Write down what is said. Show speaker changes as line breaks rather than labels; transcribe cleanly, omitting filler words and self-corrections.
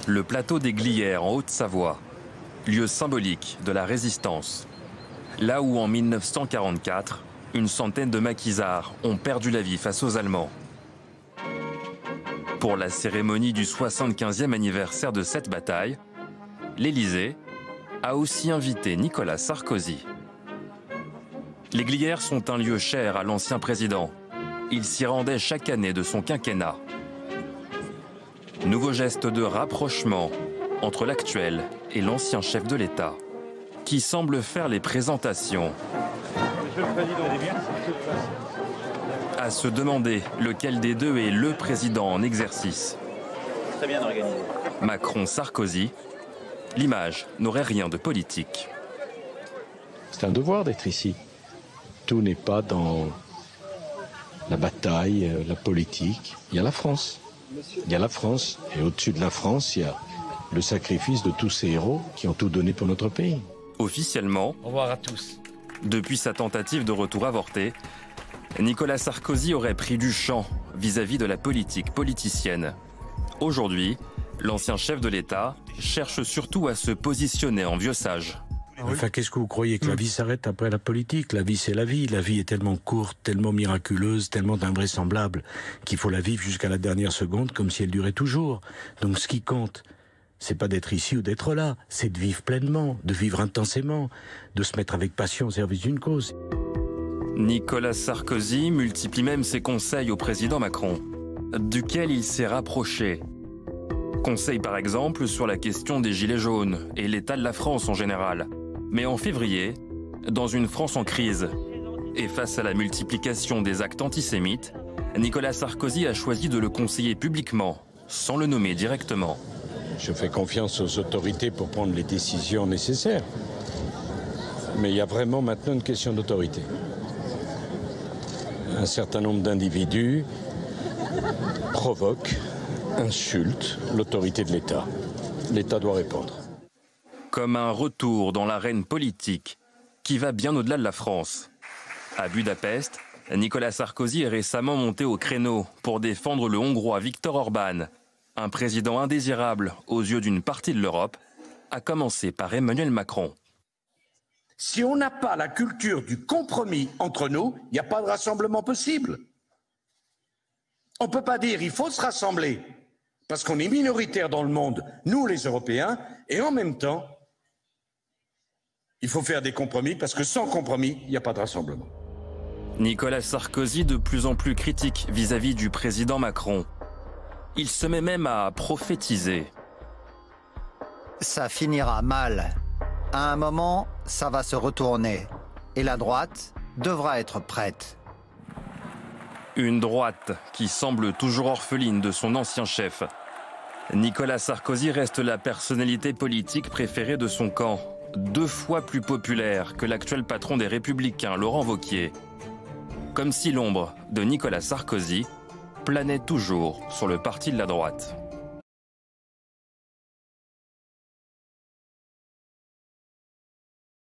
Le plateau des Glières en Haute-Savoie, lieu symbolique de la résistance. Là où en 1944, une centaine de maquisards ont perdu la vie face aux Allemands. Pour la cérémonie du 75e anniversaire de cette bataille, l'Élysée a aussi invité Nicolas Sarkozy. Les Glières sont un lieu cher à l'ancien président. Il s'y rendait chaque année de son quinquennat. Nouveau geste de rapprochement entre l'actuel et l'ancien chef de l'État, qui semble faire les présentations.
Monsieur le Président, allez bien ?
À se demander lequel des deux est le président en exercice.
Très bien organisé.
Macron-Sarkozy, l'image n'aurait rien de politique.
C'est un devoir d'être ici. Tout n'est pas dans la bataille, la politique. Il y a la France. Il y a la France. Et au-dessus de la France, il y a le sacrifice de tous ces héros qui ont tout donné pour notre pays.
Officiellement,
au revoir à tous.
Depuis sa tentative de retour avorté, Nicolas Sarkozy aurait pris du champ vis-à-vis de la politique politicienne. Aujourd'hui, l'ancien chef de l'État cherche surtout à se positionner en vieux sage.
Enfin, qu'est-ce que vous croyez, que la vie s'arrête après la politique? La vie, c'est la vie. La vie est tellement courte, tellement miraculeuse, tellement invraisemblable qu'il faut la vivre jusqu'à la dernière seconde comme si elle durait toujours. Donc ce qui compte, c'est pas d'être ici ou d'être là, c'est de vivre pleinement, de vivre intensément, de se mettre avec passion au service d'une cause.
Nicolas Sarkozy multiplie même ses conseils au président Macron, duquel il s'est rapproché. Conseil par exemple sur la question des gilets jaunes et l'état de la France en général. Mais en février, dans une France en crise, et face à la multiplication des actes antisémites, Nicolas Sarkozy a choisi de le conseiller publiquement, sans le nommer directement.
Je fais confiance aux autorités pour prendre les décisions nécessaires. Mais il y a vraiment maintenant une question d'autorité. Un certain nombre d'individus provoquent, insultent l'autorité de l'État. L'État doit répondre.
Comme un retour dans l'arène politique qui va bien au-delà de la France. À Budapest, Nicolas Sarkozy est récemment monté au créneau pour défendre le Hongrois Viktor Orban, un président indésirable aux yeux d'une partie de l'Europe, à commencer par Emmanuel Macron.
Si on n'a pas la culture du compromis entre nous, il n'y a pas de rassemblement possible. On ne peut pas dire il faut se rassembler parce qu'on est minoritaire dans le monde, nous les Européens, et en même temps, il faut faire des compromis parce que sans compromis, il n'y a pas de rassemblement.
Nicolas Sarkozy de plus en plus critique vis-à-vis du président Macron. Il se met même à prophétiser.
Ça finira mal. À un moment, ça va se retourner. Et la droite devra être prête.
Une droite qui semble toujours orpheline de son ancien chef. Nicolas Sarkozy reste la personnalité politique préférée de son camp, 2 fois plus populaire que l'actuel patron des Républicains, Laurent Wauquiez. Comme si l'ombre de Nicolas Sarkozy planait toujours sur le parti de la droite.